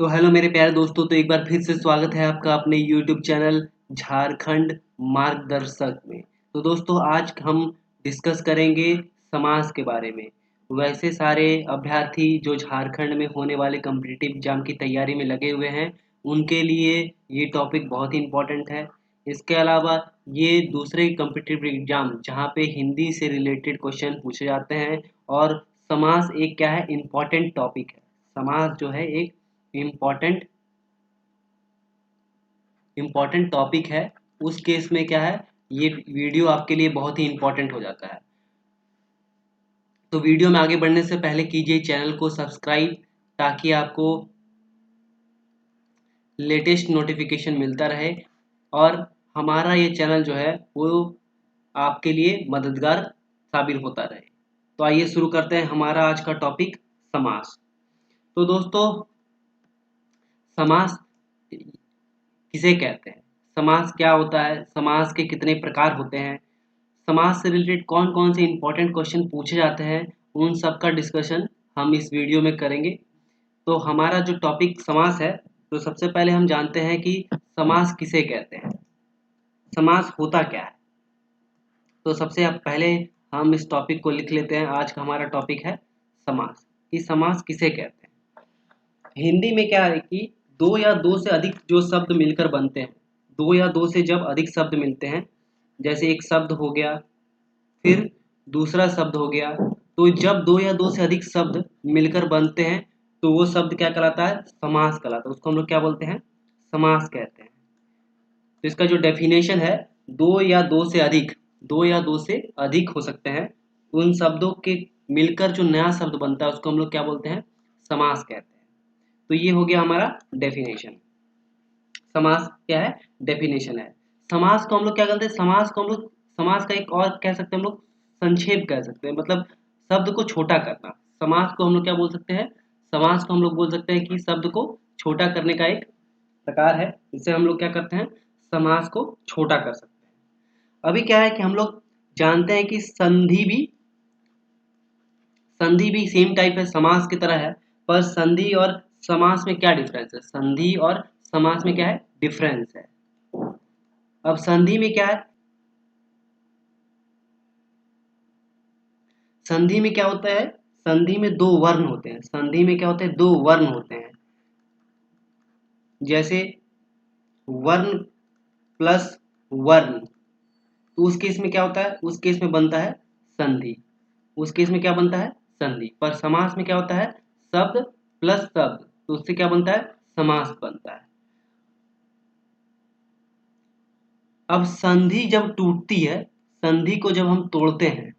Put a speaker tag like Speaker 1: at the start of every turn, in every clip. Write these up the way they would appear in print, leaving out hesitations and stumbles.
Speaker 1: तो हेलो मेरे प्यारे दोस्तों, तो एक बार फिर से स्वागत है आपका अपने YouTube चैनल झारखंड मार्गदर्शक में। तो दोस्तों, आज हम डिस्कस करेंगे समाज के बारे में। वैसे सारे अभ्यर्थी जो झारखंड में होने वाले कॉम्पिटिटिव एग्जाम की तैयारी में लगे हुए हैं, उनके लिए ये टॉपिक बहुत ही इम्पोर्टेंट है। इसके अलावा ये दूसरे कॉम्पिटिटिव एग्जाम जहाँ पे हिंदी से रिलेटेड क्वेश्चन पूछे जाते हैं, और समाज एक क्या है, इम्पोर्टेंट टॉपिक है। समाज जो है एक इम्पोर्टेंट इम्पोर्टेंट टॉपिक है। उस केस में क्या है, ये वीडियो आपके लिए बहुत ही इम्पोर्टेंट हो जाता है। तो वीडियो में आगे बढ़ने से पहले कीजिए चैनल को सब्सक्राइब, ताकि आपको लेटेस्ट नोटिफिकेशन मिलता रहे और हमारा ये चैनल जो है वो आपके लिए मददगार साबित होता रहे। तो आइए शुरू करते हैं हमारा आज का टॉपिक, समाज। तो दोस्तों, समाज किसे कहते हैं, समाज क्या होता है, समाज के कितने प्रकार होते हैं, समाज से रिलेटेड कौन कौन से इंपॉर्टेंट क्वेश्चन पूछे जाते हैं, उन सब का डिस्कशन हम इस वीडियो में करेंगे। तो हमारा जो टॉपिक समाज है, तो सबसे पहले हम जानते हैं कि समाज किसे कहते हैं, समाज होता क्या है। तो सबसे अब पहले हम इस टॉपिक को लिख लेते हैं। आज का हमारा टॉपिक है समाज, कि समाज किसे कहते हैं। हिंदी में क्या है कि दो या दो से अधिक जो शब्द मिलकर बनते हैं, दो या दो से जब अधिक शब्द मिलते हैं, जैसे एक शब्द हो गया, फिर दूसरा शब्द हो गया, तो जब दो या दो से अधिक शब्द मिलकर बनते हैं तो वो शब्द क्या कहलाता है, समास कहलाता है। उसको हम लोग क्या बोलते हैं, समास कहते हैं। तो इसका जो डेफिनेशन है, दो या दो से अधिक, दो या दो से अधिक हो सकते हैं, उन शब्दों के मिलकर जो नया शब्द बनता है उसको हम लोग क्या बोलते हैं, समास कहते हैं। तो ये हो गया हमारा डेफिनेशन। समास क्या है, डेफिनेशन है। समास को हम लोग क्या कहते हैं, समास को हम लोग, समास का एक और कह सकते हैं हम लोग, संक्षेप कह सकते हैं, मतलब शब्द को छोटा करना। समास को हम लोग क्या बोल सकते हैं, समास को हम लोग बोल सकते हैं कि शब्द को छोटा करने का एक प्रकार है। इसे हम लोग क्या करते हैं, समास को छोटा कर सकते हैं। अभी क्या है कि हम लोग जानते हैं कि संधि भी सेम टाइप है, समास की तरह है। पर संधि और समास में क्या डिफरेंस है, संधि और समास में क्या है, डिफरेंस है। अब संधि में क्या है, संधि में क्या होता है, संधि में दो वर्ण होते हैं। संधि में क्या होते हैं, दो वर्ण होते हैं। जैसे वर्ण प्लस वर्ण, तो उस केस में क्या होता है, उस केस में बनता है संधि। उस केस में क्या बनता है, संधि। पर समास में क्या होता है, शब्द प्लस शब्द, तो उससे क्या बनता है, समास बनता है। अब संधि जब टूटती है, संधि को जब हम तोड़ते हैं,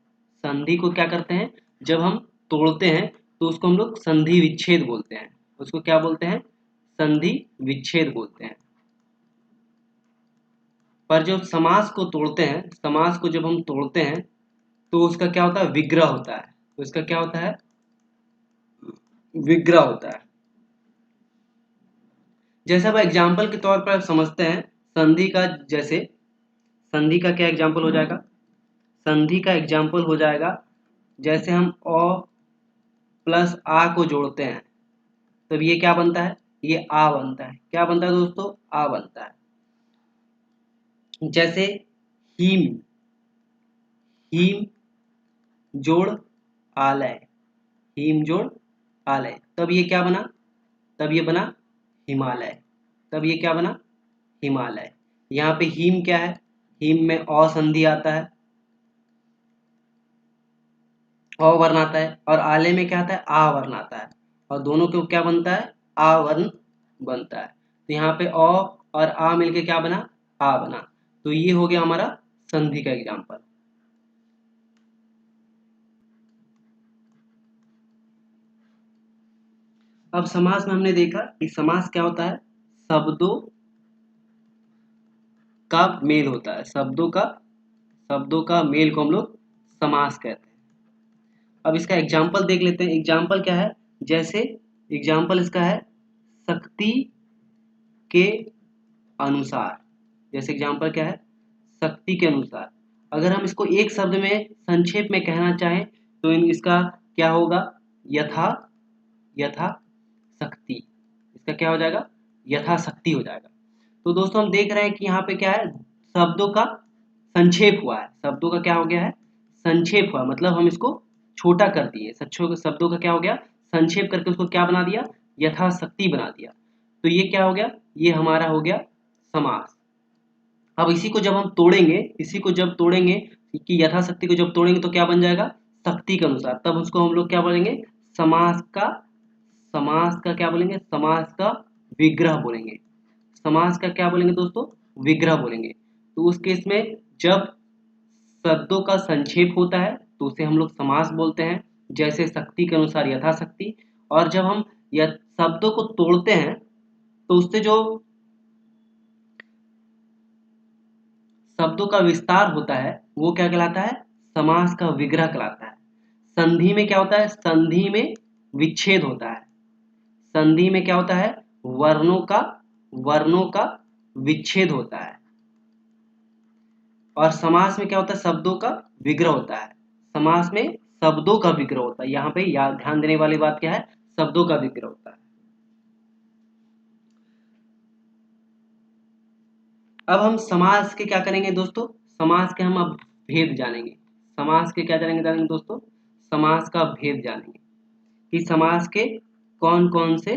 Speaker 1: संधि को क्या करते हैं, जब हम तोड़ते हैं तो उसको हम लोग संधि विच्छेद बोलते हैं। उसको क्या बोलते हैं, संधि विच्छेद बोलते हैं। पर जब समास को तोड़ते हैं, समास को जब हम तोड़ते हैं तो उसका क्या होता है, विग्रह होता है। तो इसका क्या होता है, विग्रह होता है। जैसे अब एग्जाम्पल के तौर पर आप समझते हैं संधि का, जैसे संधि का क्या एग्जाम्पल हो जाएगा, संधि का एग्जाम्पल हो जाएगा, जैसे हम अ प्लस आ को जोड़ते हैं, तब ये क्या बनता है, ये आ बनता है। क्या बनता है दोस्तों, आ बनता है। जैसे हीम, हीम जोड़ आलय, हीम जोड़ आलय, तब ये क्या बना, तब ये बना हिमालय। तब ये क्या बना, हिमालय। यहाँ पे हीम क्या है, हीम में अ संधि आता है, अ वर्ण आता है, और आले में क्या आता है, आ वर्ण आता है, और दोनों को क्या बनता है, आ वर्ण बनता है। तो यहाँ पे अ और आ मिलके क्या बना, आ बना। तो ये हो गया हमारा संधि का एग्जाम्पल। अब समास में हमने देखा कि समास क्या होता है, शब्दों का मेल होता है, शब्दों का मेल को हम लोग समास कहते हैं। अब इसका एग्जाम्पल देख लेते हैं। एग्जाम्पल क्या है, जैसे एग्जाम्पल इसका है शक्ति के अनुसार। जैसे एग्जाम्पल क्या है, शक्ति के अनुसार। अगर हम इसको एक शब्द में संक्षेप में कहना चाहें तो इसका क्या होगा, यथा, यथा शक्ति। इसका क्या हो जाएगा, यथाशक्ति हो जाएगा। तो दोस्तों हम देख रहे हैं कि यहाँ पे क्या है, शब्दों का संक्षेप हुआ है, शब्दों का क्या हो गया है, संक्षेप हुआ, मतलब हम इसको छोटा कर दिए, शब्दों का क्या हो गया, संक्षेप करके उसको क्या बना दिया, यथाशक्ति बना दिया। तो ये क्या हो गया, ये हमारा हो गया समास। अब इसी को जब हम तोड़ेंगे, इसी को जब तोड़ेंगे कि यथाशक्ति को जब तोड़ेंगे तो क्या बन जाएगा, शक्ति के अनुसार, तब उसको हम लोग क्या बोलेंगे, समास का, समास का क्या बोलेंगे, समास का विग्रह बोलेंगे। समास का क्या बोलेंगे दोस्तों, विग्रह बोलेंगे। तो उस केस में जब शब्दों का संक्षेप होता है तो उसे हम लोग समास बोलते हैं, जैसे शक्ति के अनुसार यथाशक्ति। और जब हम शब्दों को तोड़ते हैं तो उससे जो शब्दों का विस्तार होता है वो क्या कहलाता है, समास का विग्रह कहलाता है। संधि में क्या होता है, संधि में विच्छेद होता है, संधि में क्या होता है, वर्णों का विच्छेद होता है। और समास में क्या होता है, शब्दों का विग्रह होता है, समास में शब्दों का विग्रह होता है। यहाँ पे याद ध्यान देने वाली बात क्या है, शब्दों का विग्रह होता है। अब हम समास के क्या करेंगे दोस्तों, समास के हम अब भेद जानेंगे, समास के क्या जानेंगे दोस्तों, समास का भेद जानेंगे कि समास के कौन कौन से,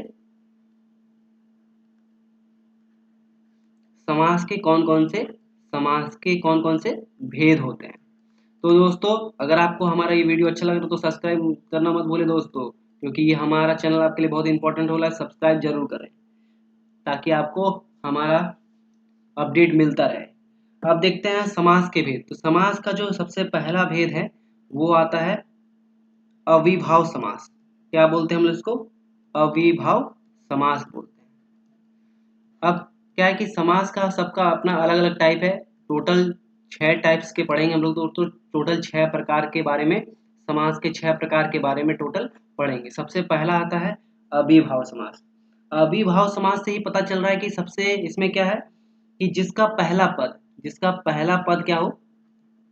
Speaker 1: समास के कौन कौन से, समास के कौन कौन से भेद होते हैं। तो दोस्तों अगर आपको हमारा ये वीडियो अच्छा लगे तो सब्सक्राइब करना मत भूलें दोस्तों, क्योंकि ये हमारा चैनल आपके लिए बहुत इंपॉर्टेंट होला है, सब्सक्राइब जरूर करें ताकि आपको हमारा अपडेट मिलता रहे। अब देखते हैं समास के भेद। तो समास का जो सबसे पहला भेद है वो आता है अविभाव समास। क्या बोलते हैं हम लोग इसको, अविभाव समास बोलते हैं। अब क्या है कि समास का सबका अपना अलग अलग टाइप है, टोटल 6 टाइप्स के पढ़ेंगे हम लोग तो टोटल 6 प्रकार के बारे में, समास के 6 प्रकार के बारे में टोटल पढ़ेंगे। सबसे पहला आता है अविभाव समास। अविभाव समास से ही पता चल रहा है कि सबसे इसमें क्या है कि जिसका पहला पद क्या हो,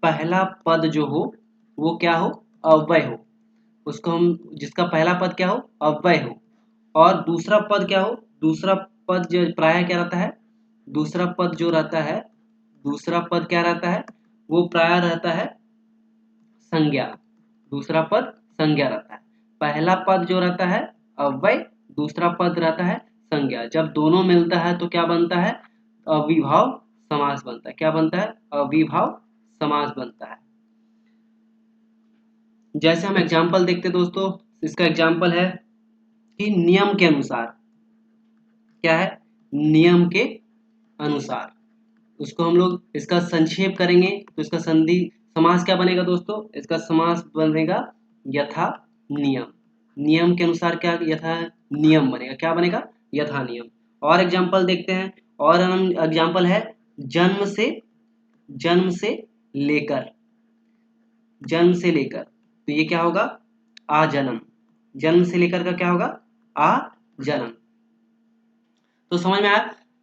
Speaker 1: पहला पद जो हो वो क्या हो, अव्यय हो, उसको हम, जिसका पहला पद क्या हो, अव्यय हो। और दूसरा पद क्या हो, दूसरा पद जो प्रायः क्या रहता है, दूसरा पद जो रहता है, दूसरा पद क्या रहता है, वो प्रायः रहता है संज्ञा, दूसरा पद संज्ञा रहता है। पहला पद जो रहता है अव्यय, दूसरा पद रहता है संज्ञा। जब दोनों मिलता है तो क्या बनता है, अविभाव समास बनता है। क्या बनता है, अविभाव समास बनता है। जैसे हम एग्जाम्पल देखते दोस्तों, इसका एग्जाम्पल है कि नियम के अनुसार, क्या है, नियम के अनुसार, उसको हम लोग इसका संक्षेप करेंगे तो इसका संधि समास क्या बनेगा दोस्तों, इसका समास बनेगा यथा नियम। नियम के अनुसार क्या, यथा नियम बनेगा, क्या बनेगा, यथा नियम। और एग्जाम्पल देखते हैं, और हम एग्जाम्पल है जन्म से, जन्म से लेकर, जन्म से लेकर, तो ये क्या होगा, आ जन्म। जन्म से लेकर का क्या होगा, आ जन्म। तो समझ में आया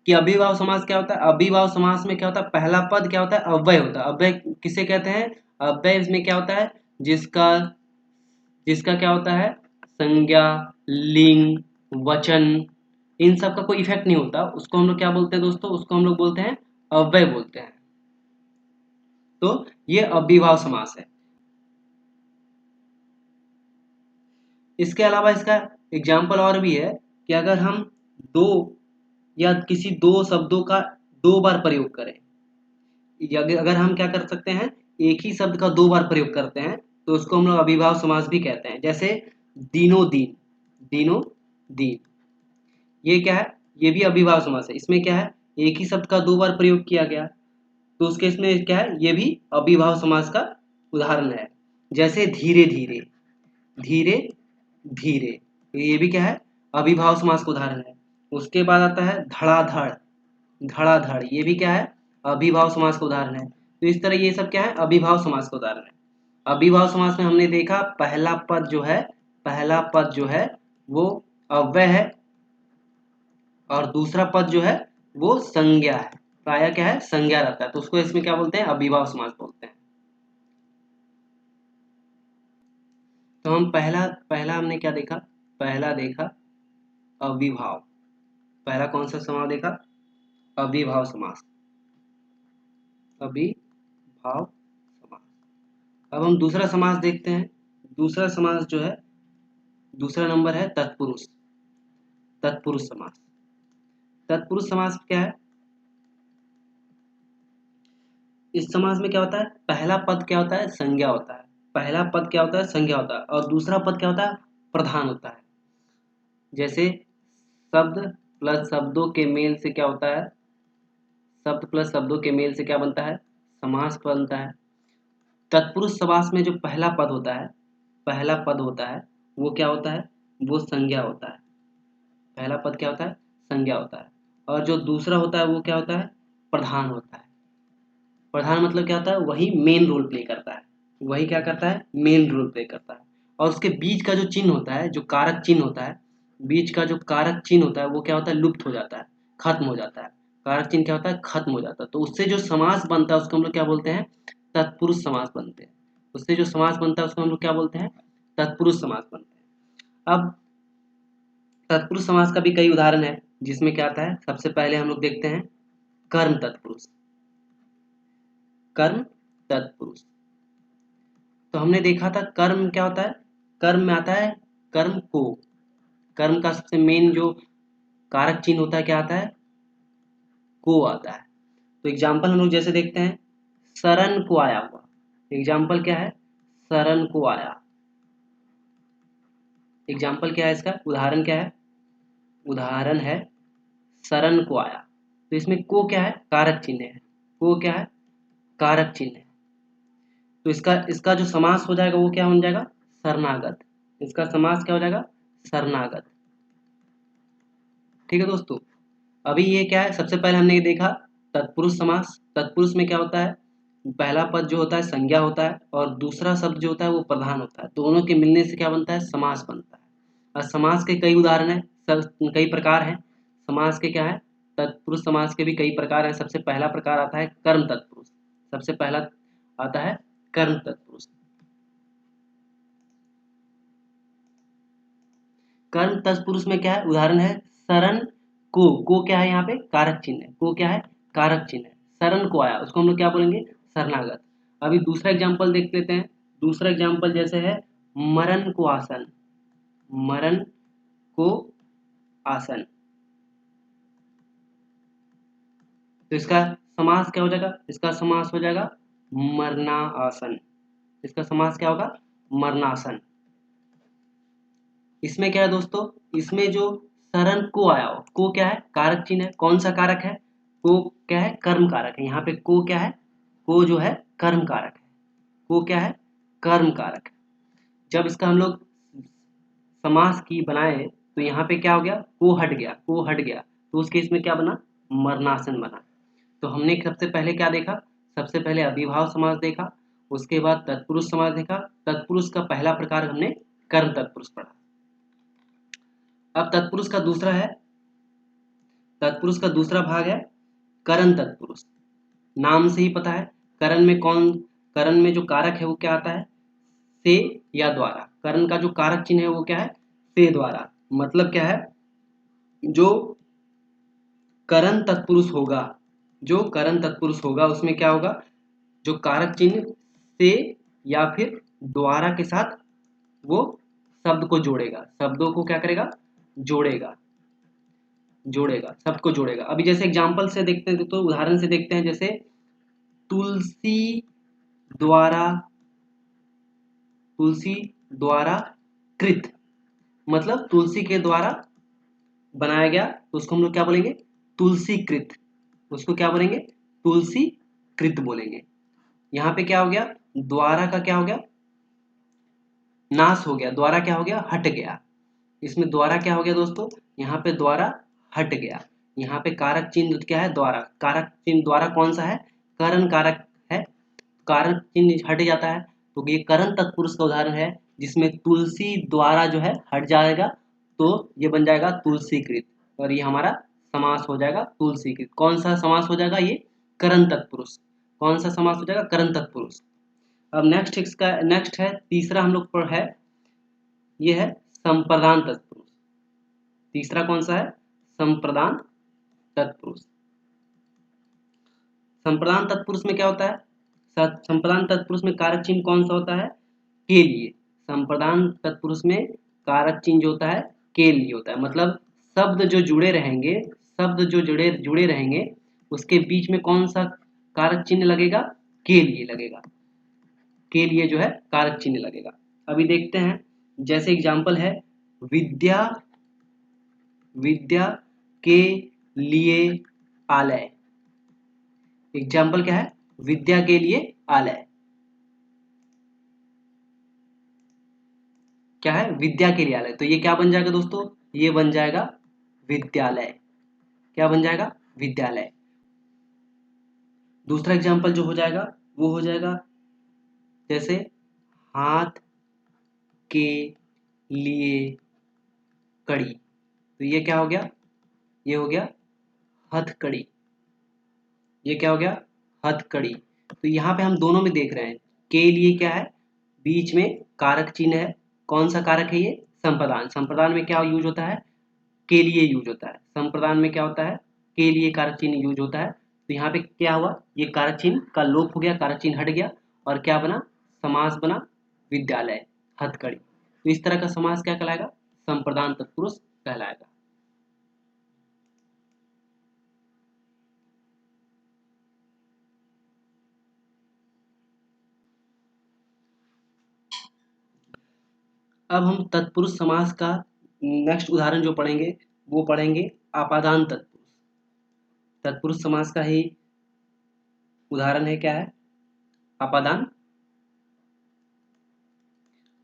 Speaker 1: कि अभिभाव समास क्या होता है। अभिभाव समास में क्या होता है, पहला पद क्या होता है, अव्यय होता है। अव्यय किसे कहते हैं, अव्यय इसमें क्या होता है, जिसका जिसका क्या होता है, संज्ञा, लिंग, वचन, इन सब का कोई इफेक्ट नहीं होता, उसको हम लोग क्या बोलते हैं दोस्तों, उसको हम लोग बोलते हैं अव्यय बोलते हैं। तो ये अभिभाव समास है। इसके अलावा इसका एग्जाम्पल और भी है कि अगर हम दो या किसी दो शब्दों का दो बार प्रयोग करें, या अगर हम क्या कर सकते हैं, एक ही शब्द का दो बार प्रयोग करते हैं तो उसको हम लोग अभिभाव समास भी कहते हैं। जैसे दिनों दिन, दिनों दिन, ये क्या है, ये भी अभिभाव समास है। इसमें क्या है, एक ही शब्द का दो बार प्रयोग किया गया, तो उसके इसमें क्या है, ये भी अभिभाव समास का उदाहरण है। जैसे धीरे धीरे, धीरे धीरे, तो ये भी क्या है, अभिभाव समास का उदाहरण है। उसके बाद आता है धड़ाधड़, धड़ाधड़, ये भी क्या है, अभिभाव समास का उदाहरण है। तो इस तरह ये सब क्या है, अभिभाव समास का उदाहरण है। अभिभाव समास में हमने देखा पहला पद जो है, पहला पद जो है वो अव्यय है, और दूसरा पद जो है वो संज्ञा है, प्रायः क्या है, संज्ञा रहता है, तो उसको इसमें क्या बोलते हैं, अभिभाव समास बोलते हैं। तो हम पहला पहला हमने क्या देखा, पहला देखा अविभाव, पहला कौन सा समास देखा? अविभाव समास, अविभाव समास। अब हम दूसरा समास देखते हैं। दूसरा समास जो है, दूसरा नंबर है तत्पुरुष, तत्पुरुष समास। तत्पुरुष समास क्या है? इस समास में क्या होता है? पहला पद क्या होता है? संज्ञा होता है। पहला पद क्या होता है? संज्ञा होता है। और दूसरा पद क्या होता है? प्रधान होता है। जैसे शब्द प्लस शब्दों के मेल से क्या होता है? शब्द प्लस शब्दों के मेल से क्या बनता है? समास बनता है। तत्पुरुष समास में जो पहला पद होता है, पहला पद होता है, वो क्या होता है? वो संज्ञा होता है। पहला पद क्या होता है? संज्ञा होता है। और जो दूसरा होता है वो क्या होता है? प्रधान होता है। प्रधान मतलब क्या होता है? वही मेन रोल प्ले करता है। वही क्या करता है? मेन रोल प्ले करता है। और उसके बीच का जो चिन्ह होता है, जो कारक चिन्ह होता है, बीच का जो कारक चिन्ह होता है वो क्या होता है? लुप्त हो जाता है, खत्म हो जाता है। कारक चिन्ह क्या होता है? खत्म हो जाता है। तो उससे जो समास बनता है उसको हम लोग क्या बोलते हैं? तत्पुरुष समास बनते हैं। उससे जो समास बनता है उसको हम लोग क्या बोलते हैं? तत्पुरुष समास बनते हैं। अब तत्पुरुष समास का भी कई उदाहरण है, जिसमें क्या आता है? सबसे पहले हम लोग देखते हैं कर्म तत्पुरुष। कर्म तत्पुरुष, तो हमने देखा था कर्म क्या होता है? कर्म में आता है कर्म को। कर्म का सबसे मेन जो कारक चिन्ह होता है क्या आता है? को आता है। तो एग्जाम्पल हम लोग जैसे देखते हैं, शरण को आया हुआ। एग्जाम्पल क्या है? शरण को आया। एग्जाम्पल क्या है इसका? उदाहरण क्या है? उदाहरण है शरण को आया। तो इसमें को क्या है? कारक चिन्ह है। को क्या है? कारक चिन्ह है। तो इसका इसका जो समास हो जाएगा वो क्या हो जाएगा? शरणागत। इसका समास क्या हो जाएगा? शरणागत। ठीक है दोस्तों। अभी ये क्या है? सबसे पहले हमने ये देखा तत्पुरुष समास। तत्पुरुष में क्या होता है? पहला पद जो होता है संज्ञा होता है, और दूसरा शब्द जो होता है वो प्रधान होता है। दोनों के मिलने से क्या बनता है? समास बनता है। और समास के कई उदाहरण है, कई प्रकार हैं समास के। क्या है? तत्पुरुष समास के भी कई प्रकार हैं। सबसे पहला प्रकार आता है कर्म तत्पुरुष। सबसे पहला आता है कर्म तत्पुरुष। कर्म तत्पुरुष में क्या है? उदाहरण है शरण को क्या है? यहाँ पे कारक चिन्ह है। को क्या है? कारक चिन्ह है। शरण को आया, उसको हम लोग क्या बोलेंगे? शरणागत। अभी दूसरा एग्जांपल देख लेते हैं। दूसरा एग्जांपल जैसे है मरण को आसन। मरण को आसन, तो इसका समास क्या हो जाएगा? इसका समास हो जाएगा मरना आसन। इसका समास क्या होगा? मरणासन। इसमें क्या है दोस्तों? इसमें जो शरण को आया हो, को क्या है? कारक चिन्ह है। कौन सा कारक है? को क्या है? कर्म कारक है। यहाँ पे को क्या है? को जो है कर्म कारक है। को क्या है? कर्म कारक है। जब इसका हम लोग समास की बनाए तो यहाँ पे क्या हो गया? को हट गया, को हट गया। तो उस केस में क्या बना? मरणासन बना। तो हमने सबसे पहले क्या देखा? सबसे पहले अविभाव समास देखा, उसके बाद तत्पुरुष समास देखा। तत्पुरुष का पहला प्रकार हमने कर्म तत्पुरुष पढ़ा। अब तत्पुरुष का दूसरा है, तत्पुरुष का दूसरा भाग है करण तत्पुरुष। नाम से ही पता है करण में कौन, करण में जो कारक है वो क्या आता है? से या द्वारा। करण का जो कारक चिन्ह है वो क्या है? से द्वारा। मतलब क्या है? जो करण तत्पुरुष होगा, जो करण तत्पुरुष होगा उसमें क्या होगा? जो कारक चिन्ह से या फिर द्वारा के साथ वो शब्द को जोड़ेगा। शब्दों को क्या करेगा? जोड़ेगा। जोड़ेगा, शब्द को जोड़ेगा। अभी जैसे एग्जांपल से देखते हैं, तो उदाहरण से देखते हैं। जैसे तुलसी द्वारा, तुलसी द्वारा कृत, मतलब तुलसी के द्वारा बनाया गया, तो उसको हम लोग क्या बोलेंगे? तुलसी कृत। उसको क्या बोलेंगे? तुलसी कृत बोलेंगे। यहाँ पे क्या हो गया? द्वारा का क्या हो गया? नाश हो गया। द्वारा क्या हो गया? हट गया। इसमें द्वारा क्या हो गया दोस्तों? यहाँ पे द्वारा हट गया। यहाँ पे कारक चिन्ह क्या है? द्वारा। कारक चिन्ह द्वारा कौन सा है? करण कारक है। कारक चिन्ह हट जाता है, तो ये करण तत्पुरुष का उदाहरण है, जिसमें तुलसी द्वारा जो है हट जाएगा, तो ये बन जाएगा तुलसीकृत। और ये हमारा समास हो जाएगा तुलसीकृत। कौन सा समास हो जाएगा? ये करण तत्पुरुष। कौन सा समास हो जाएगा? करण तत्पुरुष। अब नेक्स्ट इसका नेक्स्ट है तीसरा हम लोग पर है, ये है संप्रदान तत्पुरुष। तीसरा कौन सा है? संप्रदान तत्पुरुष। संप्रदान तत्पुरुष में क्या होता है? संप्रदान तत्पुरुष में कारक चिन्ह कौन सा होता है? के लिए। संप्रदान तत्पुरुष में कारक चिन्ह जो होता है के लिए होता है। मतलब शब्द जो जुड़े रहेंगे, शब्द जो जुड़े रहेंगे उसके बीच में कौन सा कारक चिन्ह लगेगा? के लिए लगेगा। के लिए जो है कारक चिन्ह लगेगा। अभी देखते हैं, जैसे एग्जाम्पल है विद्या, विद्या के लिए आलय। एग्जाम्पल क्या है? विद्या के लिए आलय। क्या है? विद्या के लिए आलय। तो ये क्या बन जाएगा दोस्तों? ये बन जाएगा विद्यालय। क्या बन जाएगा? विद्यालय। दूसरा एग्जाम्पल जो हो जाएगा वो हो जाएगा जैसे हाथ के लिए कड़ी। तो ये क्या हो गया? ये हो गया हथकड़ी। ये क्या हो गया? हथकड़ी। तो यहाँ पे हम दोनों में देख रहे हैं के लिए क्या है? बीच में कारक चिन्ह है। कौन सा कारक है ये? संप्रदान। संप्रदान में क्या यूज होता है? के लिए यूज होता है। संप्रदान में क्या होता है? के लिए कारक चिन्ह यूज होता है। तो यहाँ पे क्या हुआ? ये कारक चिन्ह का लोप हो गया, कारक चिन्ह हट गया और क्या बना? समास बना विद्यालय, हथकड़ी। तो इस तरह का समास क्या कहलाएगा? संप्रदान तत्पुरुष कहलाएगा। अब हम तत्पुरुष समास का नेक्स्ट उदाहरण जो पढ़ेंगे वो पढ़ेंगे आपादान तत्पुरुष। तत्पुरुष समास का ही उदाहरण है क्या है? आपादान,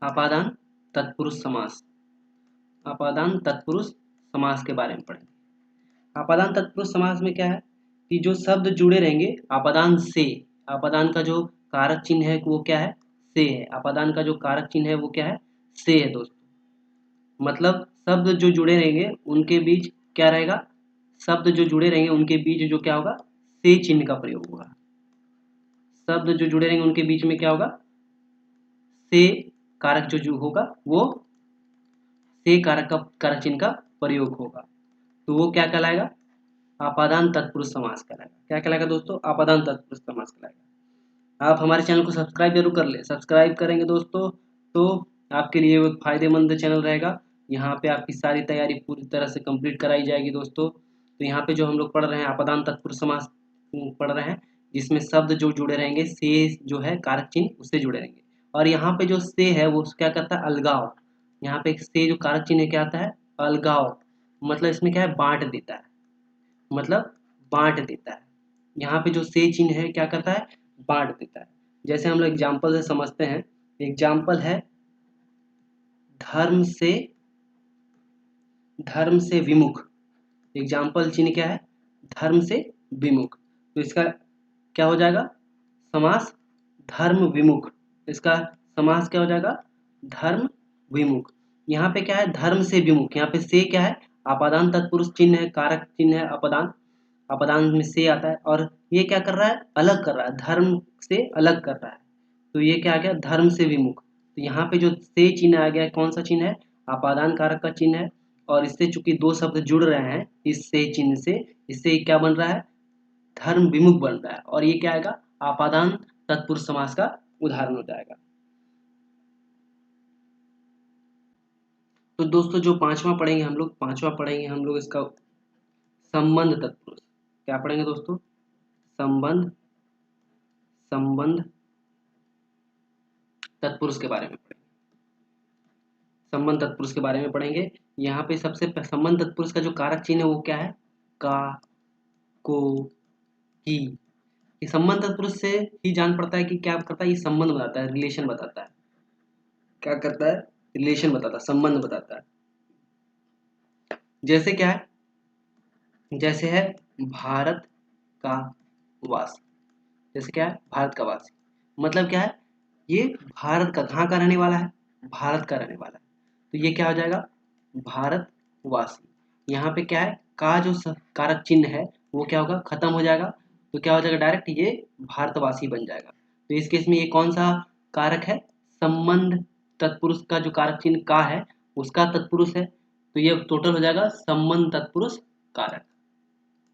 Speaker 1: आपादान तत्पुरुष समास। आपादान तत्पुरुष समास के बारे में पढ़ेंगे। आपादान तत्पुरुष समास में क्या है कि जो शब्द जुड़े रहेंगे आपादान से, आपादान का जो कारक चिन्ह है वो क्या है? से है। आपादान का जो कारक चिन्ह है वो क्या है? से है दोस्तों। मतलब शब्द जो जुड़े रहेंगे उनके बीच क्या रहेगा? शब्द जो जुड़े रहेंगे उनके बीच जो क्या होगा? से चिन्ह का प्रयोग होगा। शब्द जो जुड़े रहेंगे उनके बीच में क्या होगा? से कारक जो होगा वो से कारक का कारक चिन्ह का प्रयोग होगा। तो वो क्या कहलाएगा? आपादान तत्पुरुष समास कहलाएगा। क्या कहलाएगा दोस्तों? आपादान तत्पुरुष समास कहलाएगा। आप हमारे चैनल को सब्सक्राइब जरूर कर ले। सब्सक्राइब करेंगे दोस्तों तो आपके लिए वो फायदेमंद चैनल रहेगा। यहाँ पे आपकी सारी तैयारी पूरी तरह से कंप्लीट कराई जाएगी दोस्तों। तो यहाँ पे जो हम लोग पढ़ रहे हैं आपादान तत्पुरुष समास पढ़ रहे हैं, जिसमें शब्द जो जुड़े रहेंगे से जो है कारक चिन्ह उससे जुड़े रहेंगे। और यहाँ पे जो से है वो क्या करता है? अलगाव। यहाँ पे से जो कारक चिन्ह क्या आता है? अलगाव। मतलब इसमें क्या है? बांट देता है। मतलब बांट देता है। यहाँ पे जो से चिन्ह है क्या करता है? बांट देता है। जैसे हम लोग एग्जाम्पल से समझते हैं। एग्जाम्पल है धर्म से विमुख। एग्जाम्पल चिन्ह क्या है? धर्म से विमुख। तो इसका क्या हो जाएगा? समास धर्म विमुख। इसका समास क्या हो जाएगा? धर्म विमुख। यहाँ पे क्या है? धर्म से विमुख। यहाँ पे से क्या है? आपादान तत्पुरुष चिन्ह है, कारक चिन्ह है आपादान। आपादान में से आता है और ये क्या कर रहा है? अलग कर रहा है, धर्म से अलग कर रहा है। तो ये क्या आ गया? धर्म से विमुख। तो यहाँ पे जो से चिन्ह आ गया कौन सा चिन्ह है? आपादान कारक का चिन्ह है। और इससे चूंकि दो शब्द जुड़ रहे हैं इस से चिन्ह से, इससे क्या बन रहा है? धर्म विमुख बन रहा है। और ये क्या आएगा? आपादान तत्पुरुष समास का उदाहरण हो जाएगा। तो दोस्तों जो पांचवा पढ़ेंगे हम लोग इसका संबंध तत्पुरुष। क्या पढ़ेंगे दोस्तों? संबंध तत्पुरुष के बारे में पढ़ेंगे। संबंध तत्पुरुष के बारे में पढ़ेंगे। यहाँ पे सबसे संबंध तत्पुरुष का जो कारक चिन्ह है वो क्या है? का, को, की। ये संबंध तत्पुरुष से ही जान पड़ता है कि क्या करता है? ये संबंध बताता है, रिलेशन बताता है। क्या करता है? रिलेशन बताता है, संबंध बताता है। जैसे क्या है? जैसे है भारत का वासी। जैसे क्या है? भारत का वासी। मतलब क्या है? ये भारत का, कहाँ का रहने वाला है? भारत का रहने वाला है। तो ये क्या हो जाएगा? भारतवासी। यहाँ पे क्या है? का जो कारक चिन्ह है वो क्या होगा? खत्म हो जाएगा। तो क्या हो जाएगा? डायरेक्ट ये भारतवासी बन जाएगा। तो इस केस में ये कौन सा कारक है? संबंध तत्पुरुष का जो कारक चिन्ह का है उसका तत्पुरुष है। तो ये टोटल हो जाएगा संबंध तत्पुरुष कारक,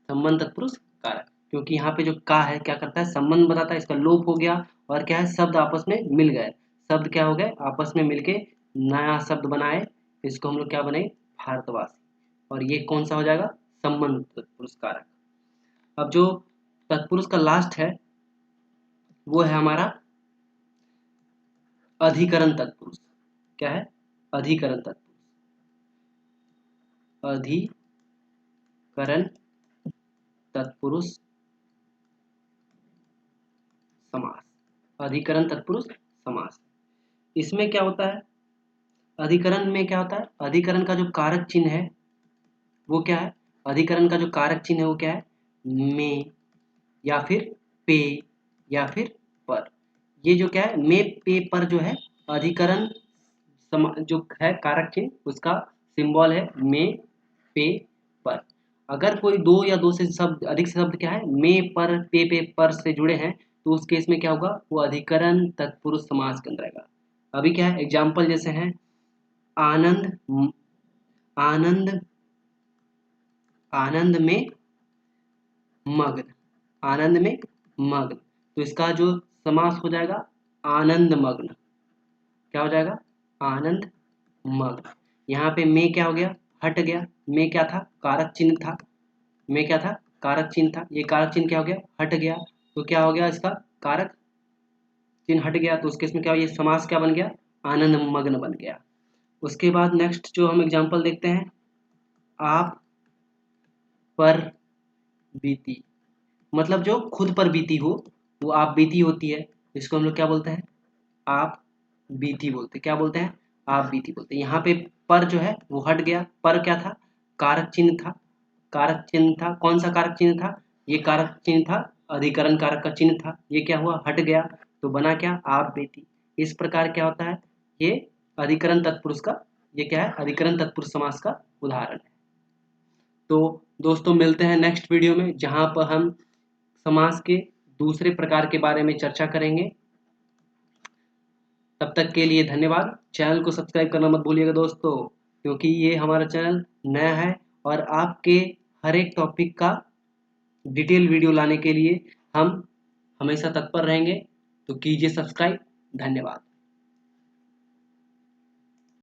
Speaker 1: संबंध तत्पुरुष कारक, क्योंकि यहाँ पे जो का है क्या करता है, संबंध बताता है, इसका लोप हो गया और क्या है, शब्द आपस में मिल गए, शब्द क्या हो गए, आपस में मिलके नया शब्द बनाए, इसको हम लोग क्या बनाए, भारतवासी, और ये कौन सा हो जाएगा, संबंध तत्पुरुष कारक। अब जो तत्पुरुष का लास्ट है वो है हमारा अधिकरण तत्पुरुष। क्या है, अधिकरण तत्पुरुष, अधिकरण तत्पुरुष समास, अधिकरण तत्पुरुष समास। इसमें क्या होता है, अधिकरण में क्या होता है, अधिकरण का जो कारक चिन्ह है वो क्या है, अधिकरण का जो कारक चिन्ह है वो क्या है, में या फिर पे या फिर पर। ये जो क्या है, में पे पर जो है अधिकरण जो है कारक चिन्ह उसका सिंबल है में पे पर। अगर कोई दो या दो से शब्द अधिक शब्द क्या है, में पर पे पर से जुड़े हैं तो उस केस में क्या होगा, वो अधिकरण तत्पुरुष समास के अंदर आएगा। अभी क्या है, एग्जाम्पल जैसे हैं आनंद, आनंद, आनंद में मग्न, आनंद में मग्न, तो इसका जो समास हो जाएगा आनंद मग्न। क्या हो जाएगा, आनंद मग्न। यहाँ पे में क्या हो गया, हट गया, में क्या था, कारक चिन्ह था, में क्या था, कारक चिन्ह था, ये कारक चिन्ह क्या हो गया, हट गया, तो क्या हो गया, इसका कारक चिन्ह हट गया, तो उसके इसमें क्या, ये समास क्या बन गया, आनंद मग्न बन गया। उसके बाद नेक्स्ट जो हम एग्जांपल देखते हैं, आप पर बीती, मतलब जो खुद पर बीती हो वो आप बीती होती है, इसको हम लोग क्या बोलते हैं, आप बीती बोलते, क्या बोलते हैं, आप बीती बोलते हैं। यहाँ पे पर जो है वो हट गया, पर क्या था, कारक चिन्ह था, कारक चिन्ह था, कौन सा कारक चिन्ह था, ये कारक चिन्ह था, अधिकरण कारक का चिन्ह था, ये क्या हुआ, हट गया, तो बना क्या, आप बीती। इस प्रकार क्या होता है, ये अधिकरण तत्पुरुष का, ये क्या है, अधिकरण तत्पुरुष समास का उदाहरण है। तो दोस्तों मिलते हैं नेक्स्ट वीडियो में, जहां पर हम समास के दूसरे प्रकार के बारे में चर्चा करेंगे। तब तक के लिए धन्यवाद। चैनल को सब्सक्राइब करना मत भूलिएगा दोस्तों, क्योंकि ये हमारा चैनल नया है और आपके हर एक टॉपिक का डिटेल वीडियो लाने के लिए हम हमेशा तत्पर रहेंगे। तो कीजिए सब्सक्राइब। धन्यवाद।